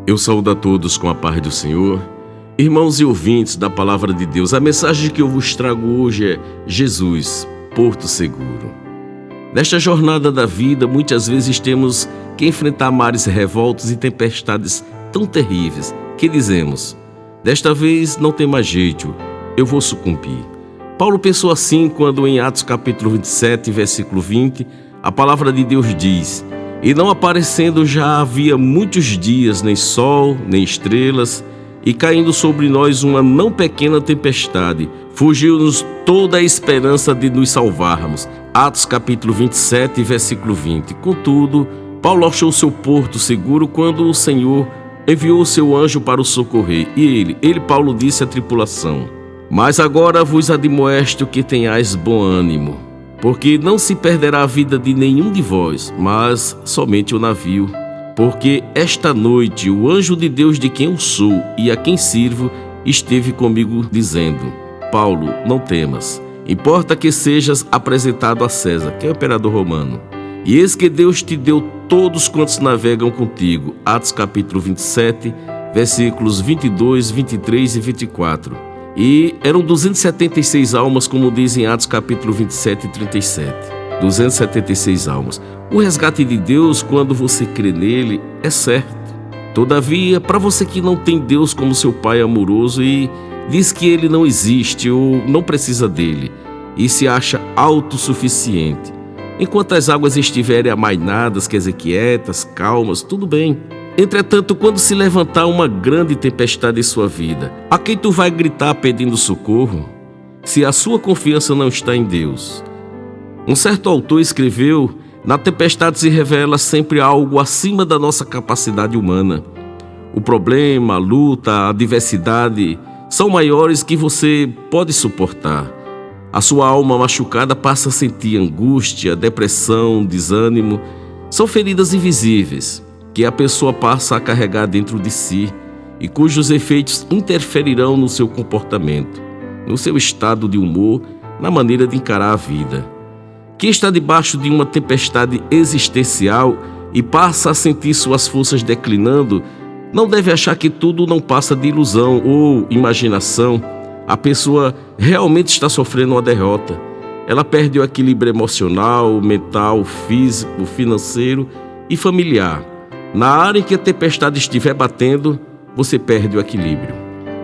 Eu saúdo a todos com a paz do Senhor. Irmãos e ouvintes da Palavra de Deus, a mensagem que eu vos trago hoje é Jesus, Porto Seguro. Nesta jornada da vida, muitas vezes temos que enfrentar mares revoltos e tempestades tão terríveis que dizemos: desta vez não tem mais jeito, eu vou sucumbir. Paulo pensou assim quando em Atos capítulo 27, versículo 20, a palavra de Deus diz: e não aparecendo já havia muitos dias, nem sol, nem estrelas, e caindo sobre nós uma não pequena tempestade, fugiu-nos toda a esperança de nos salvarmos. Atos capítulo 27, versículo 20. Contudo, Paulo achou seu porto seguro quando o Senhor enviou o seu anjo para o socorrer. E Paulo, disse à tripulação: mas agora vos admoesto que tenhais bom ânimo, porque não se perderá a vida de nenhum de vós, mas somente o navio. Porque esta noite o anjo de Deus, de quem eu sou e a quem sirvo, esteve comigo dizendo: Paulo, não temas, importa que sejas apresentado a César, que é o imperador romano. E eis que Deus te deu todos quantos navegam contigo. Atos capítulo 27, versículos 22, 23 e 24. E eram 276 almas, como diz em Atos capítulo 27 e 37. 276 almas. O resgate de Deus, quando você crê nele, é certo. Todavia, para você que não tem Deus como seu Pai amoroso e diz que ele não existe ou não precisa dele e se acha autossuficiente, enquanto as águas estiverem amainadas, quer dizer, quietas, calmas, tudo bem. Entretanto, quando se levantar uma grande tempestade em sua vida, a quem tu vai gritar pedindo socorro, se a sua confiança não está em Deus? Um certo autor escreveu: na tempestade se revela sempre algo acima da nossa capacidade humana. O problema, a luta, a adversidade são maiores que você pode suportar. A sua alma machucada passa a sentir angústia, depressão, desânimo. São feridas invisíveis que a pessoa passa a carregar dentro de si e cujos efeitos interferirão no seu comportamento, no seu estado de humor, na maneira de encarar a vida. Quem está debaixo de uma tempestade existencial e passa a sentir suas forças declinando, não deve achar que tudo não passa de ilusão ou imaginação. A pessoa realmente está sofrendo uma derrota. Ela perde o equilíbrio emocional, mental, físico, financeiro e familiar. Na área em que a tempestade estiver batendo, você perde o equilíbrio.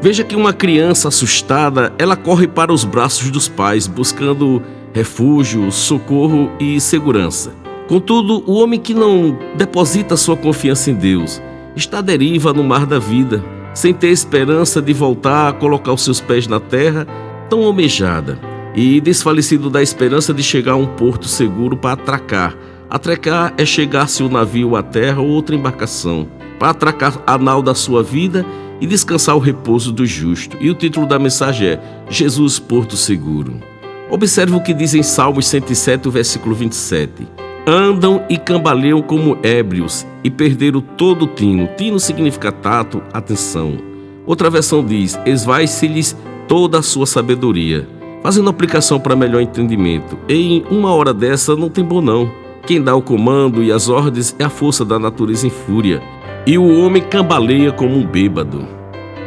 Veja que uma criança assustada, ela corre para os braços dos pais, buscando refúgio, socorro e segurança. Contudo, o homem que não deposita sua confiança em Deus está à deriva no mar da vida, sem ter esperança de voltar a colocar os seus pés na terra tão almejada, e desfalecido da esperança de chegar a um porto seguro para atracar. Atracar é chegar-se o navio à terra ou outra embarcação, para atracar a nau da sua vida e descansar o repouso do justo. E o título da mensagem é Jesus, Porto Seguro. Observe o que diz em Salmos 107, versículo 27. Andam e cambaleiam como ébrios e perderam todo o tino. Tino significa tato, atenção. Outra versão diz: esvai-se-lhes toda a sua sabedoria. Fazendo aplicação para melhor entendimento. E em uma hora dessa não tem bom não. Quem dá o comando e as ordens é a força da natureza em fúria, e o homem cambaleia como um bêbado.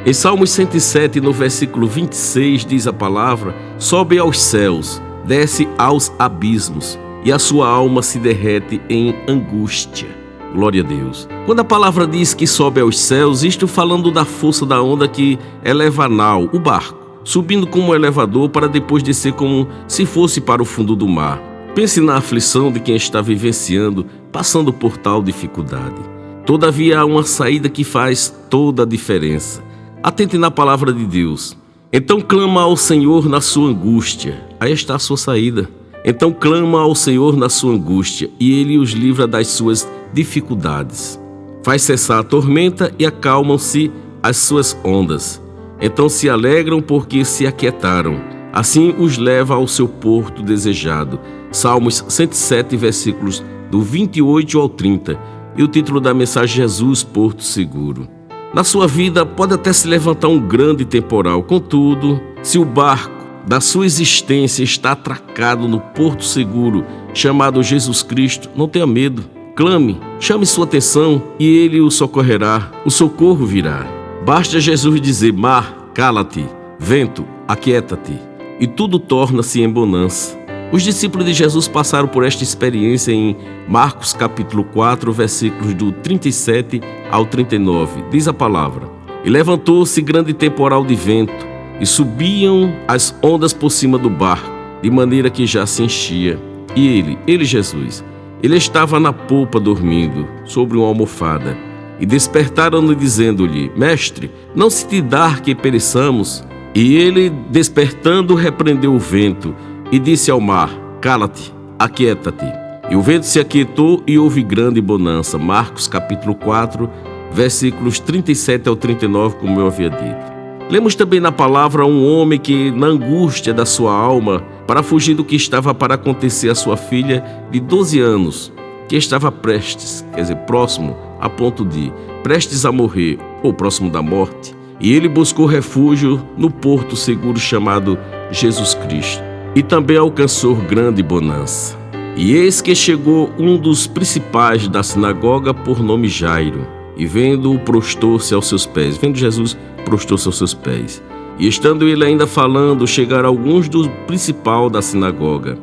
Em Salmos 107, no versículo 26, diz a palavra: sobe aos céus, desce aos abismos, e a sua alma se derrete em angústia. Glória a Deus. Quando a palavra diz que sobe aos céus, isto falando da força da onda que eleva a nau, o barco, subindo como um elevador para depois descer como se fosse para o fundo do mar. Pense na aflição de quem está vivenciando, passando por tal dificuldade. Todavia há uma saída que faz toda a diferença. Atente na palavra de Deus. Então clama ao Senhor na sua angústia. Aí está a sua saída. Então clama ao Senhor na sua angústia, e Ele os livra das suas dificuldades. Faz cessar a tormenta e acalmam-se as suas ondas. Então se alegram porque se aquietaram. Assim os leva ao seu porto desejado. Salmos 107, versículos do 28 ao 30. E o título da mensagem: Jesus, Porto Seguro. Na sua vida pode até se levantar um grande temporal. Contudo, se o barco da sua existência está atracado no porto seguro chamado Jesus Cristo, não tenha medo. clame, chame sua atenção e ele o socorrerá, o socorro virá. Basta Jesus dizer: mar, cala-te, vento, aquieta-te, e tudo torna-se em bonança. Os discípulos de Jesus passaram por esta experiência em Marcos capítulo 4, versículos do 37 ao 39. Diz a palavra: e levantou-se grande temporal de vento, e subiam as ondas por cima do barco, de maneira que já se enchia. E ele Jesus, ele estava na polpa dormindo, sobre uma almofada. E despertaram-no dizendo-lhe: mestre, não se te dá que pereçamos? E ele, despertando, repreendeu o vento e disse ao mar: cala-te, aquieta-te. E o vento se aquietou e houve grande bonança. Marcos capítulo 4, versículos 37 ao 39, como eu havia dito. Lemos também na palavra um homem que, na angústia da sua alma, para fugir do que estava para acontecer à sua filha de 12 anos, que estava próximo, a ponto de, prestes a morrer, ou próximo da morte, e ele buscou refúgio no porto seguro chamado Jesus Cristo, e também alcançou grande bonança. E eis que chegou um dos principais da sinagoga, por nome Jairo, e vendo-o, prostou-se aos seus pés. Vendo Jesus, prostou-se aos seus pés. E estando ele ainda falando, chegaram alguns do principal da sinagoga,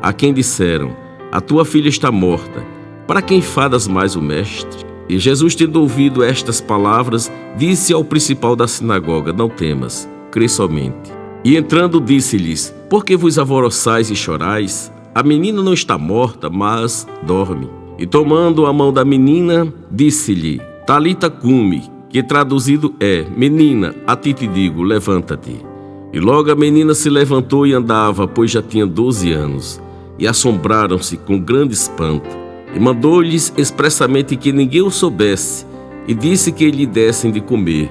a quem disseram: a tua filha está morta, para quem fadas mais o mestre? E Jesus, tendo ouvido estas palavras, disse ao principal da sinagoga: não temas, crê somente. E entrando disse-lhes: por que vos alvoroçais e chorais? A menina não está morta, mas dorme. E tomando a mão da menina, disse-lhe: Talita cumi, que traduzido é: menina, a ti te digo, levanta-te. E logo a menina se levantou e andava, pois já tinha 12 anos. E assombraram-se com grande espanto. E mandou-lhes expressamente que ninguém o soubesse, e disse que lhe dessem de comer.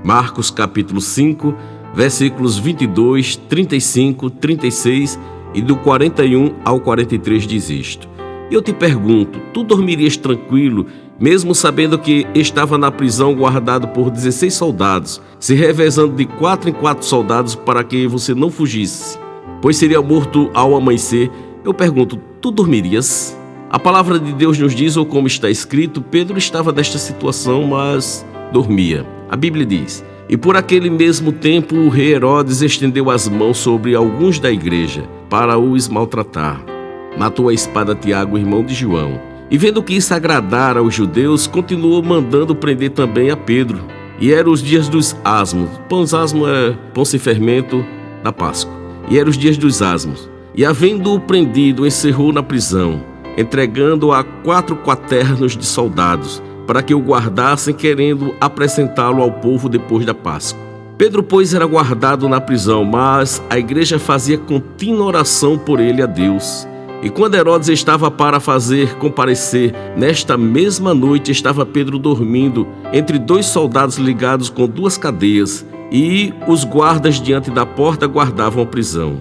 Marcos capítulo 5, versículos 22, 35, 36 e do 41 ao 43 diz isto: eu te pergunto, tu dormirias tranquilo, mesmo sabendo que estava na prisão guardado por 16 soldados, se revezando de 4 em 4 soldados para que você não fugisse, pois seria morto ao amanhecer? Eu pergunto, tu dormirias? A palavra de Deus nos diz, ou como está escrito, Pedro estava nesta situação, mas dormia. A Bíblia diz: e por aquele mesmo tempo o rei Herodes estendeu as mãos sobre alguns da igreja, para os maltratar. Matou a espada Tiago, irmão de João. E vendo que isso agradara aos judeus, continuou mandando prender também a Pedro. E eram os dias dos asmos. Pães asmo é pão sem fermento da Páscoa. E eram os dias dos asmos. E havendo-o prendido, encerrou na prisão, entregando-o a 4 quaternos de soldados, para que o guardassem, querendo apresentá-lo ao povo depois da Páscoa. Pedro, pois, era guardado na prisão, mas a igreja fazia contínua oração por ele a Deus. E quando Herodes estava para fazer comparecer, nesta mesma noite estava Pedro dormindo entre 2 soldados ligados com 2 cadeias, e os guardas diante da porta guardavam a prisão.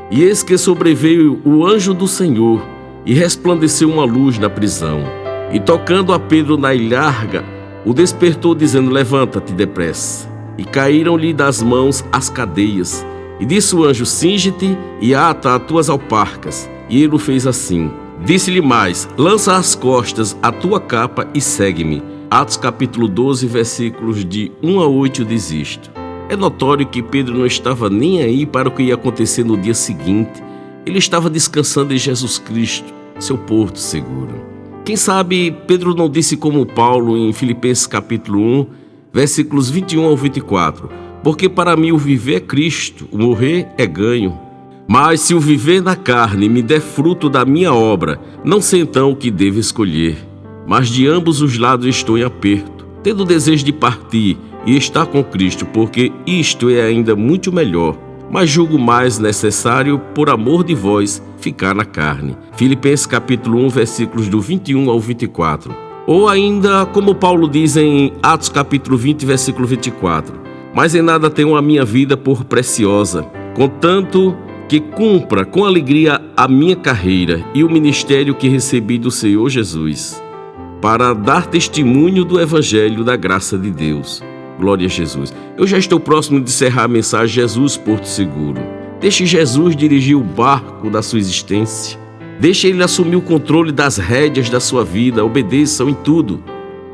E eis que sobreveio o anjo do Senhor, e resplandeceu uma luz na prisão. E tocando a Pedro na ilharga, o despertou, dizendo: levanta-te depressa. E caíram-lhe das mãos as cadeias. E disse o anjo: cinge-te e ata as tuas alparcas. E ele o fez assim. Disse-lhe mais: lança às costas a tua capa e segue-me. Atos capítulo 12, versículos de 1 a 8 diz isto. É notório que Pedro não estava nem aí para o que ia acontecer no dia seguinte. Ele estava descansando em Jesus Cristo, seu porto seguro. Quem sabe Pedro não disse como Paulo em Filipenses capítulo 1, versículos 21 ao 24: porque para mim o viver é Cristo, o morrer é ganho. Mas se o viver na carne me der fruto da minha obra, não sei então o que devo escolher. Mas de ambos os lados estou em aperto, tendo desejo de partir e estar com Cristo, porque isto é ainda muito melhor. Mas julgo mais necessário, por amor de vós, ficar na carne. Filipenses capítulo 1, versículos do 21 ao 24. Ou ainda, como Paulo diz em Atos capítulo 20, versículo 24: mas em nada tenho a minha vida por preciosa, contanto que cumpra com alegria a minha carreira e o ministério que recebi do Senhor Jesus, para dar testemunho do evangelho da graça de Deus. Glória a Jesus. Eu já estou próximo de encerrar a mensagem Jesus Porto Seguro. Deixe Jesus dirigir o barco da sua existência. Deixe Ele assumir o controle das rédeas da sua vida. Obedeçam em tudo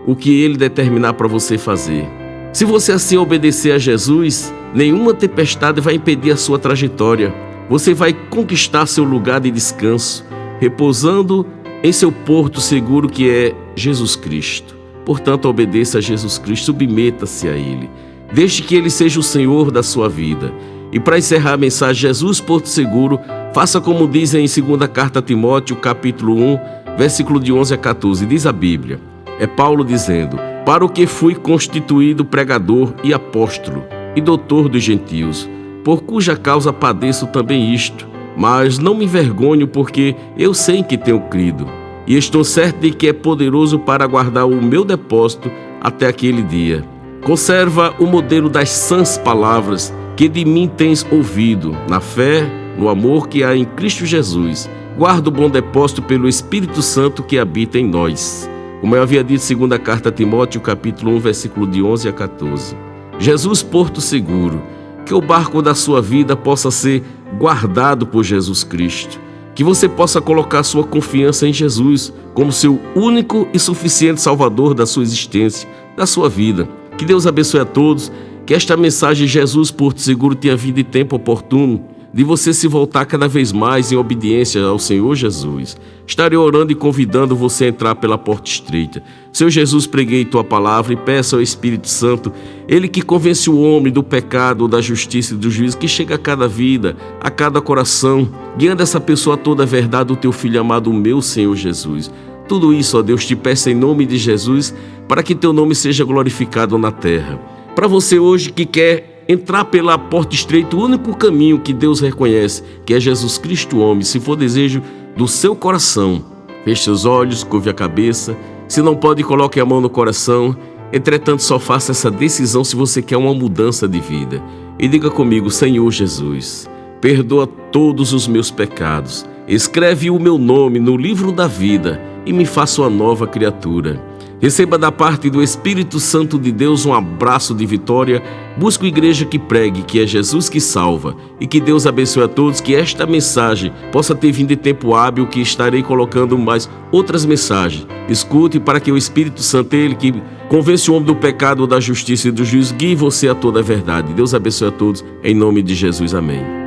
o que Ele determinar para você fazer. Se você assim obedecer a Jesus, nenhuma tempestade vai impedir a sua trajetória. Você vai conquistar seu lugar de descanso, repousando em seu porto seguro, que é Jesus Cristo. Portanto, obedeça a Jesus Cristo, submeta-se a Ele. Deixe que Ele seja o Senhor da sua vida. E para encerrar a mensagem, Jesus Porto Seguro, faça como dizem em 2ª Carta a Timóteo, capítulo 1, versículo de 11 a 14. Diz a Bíblia, é Paulo dizendo: para o que fui constituído pregador e apóstolo e doutor dos gentios, por cuja causa padeço também isto, mas não me envergonho, porque eu sei em que tenho crido, e estou certo de que é poderoso para guardar o meu depósito até aquele dia. Conserva o modelo das sãs palavras que de mim tens ouvido, na fé, no amor que há em Cristo Jesus. Guarda o bom depósito pelo Espírito Santo que habita em nós. Como eu havia dito, 2ª Carta a Timóteo, capítulo 1, versículo de 11 a 14. Jesus Porto Seguro, que o barco da sua vida possa ser guardado por Jesus Cristo, que você possa colocar sua confiança em Jesus como seu único e suficiente Salvador da sua existência, da sua vida. Que Deus abençoe a todos, que esta mensagem de Jesus Porto Seguro tenha vindo em tempo oportuno, de você se voltar cada vez mais em obediência ao Senhor Jesus. Estarei orando e convidando você a entrar pela porta estreita. Senhor Jesus, preguei tua palavra e peço ao Espírito Santo, Ele que convence o homem do pecado, da justiça e do juízo, que chega a cada vida, a cada coração, guiando essa pessoa a toda a verdade do teu Filho amado, o meu Senhor Jesus. Tudo isso, ó Deus, te peço em nome de Jesus, para que teu nome seja glorificado na terra. Para você hoje que quer entrar pela porta estreita, o único caminho que Deus reconhece, que é Jesus Cristo homem, se for desejo do seu coração, feche seus olhos, curve a cabeça. Se não pode, coloque a mão no coração. Entretanto, só faça essa decisão se você quer uma mudança de vida. E diga comigo: Senhor Jesus, perdoa todos os meus pecados, escreve o meu nome no livro da vida e me faça uma nova criatura. Receba da parte do Espírito Santo de Deus um abraço de vitória. Busque a igreja que pregue, que é Jesus que salva. E que Deus abençoe a todos, que esta mensagem possa ter vindo em tempo hábil, que estarei colocando mais outras mensagens. Escute, para que o Espírito Santo, Ele que convence o homem do pecado, da justiça e do juízo, guie você a toda a verdade. Deus abençoe a todos, em nome de Jesus. Amém.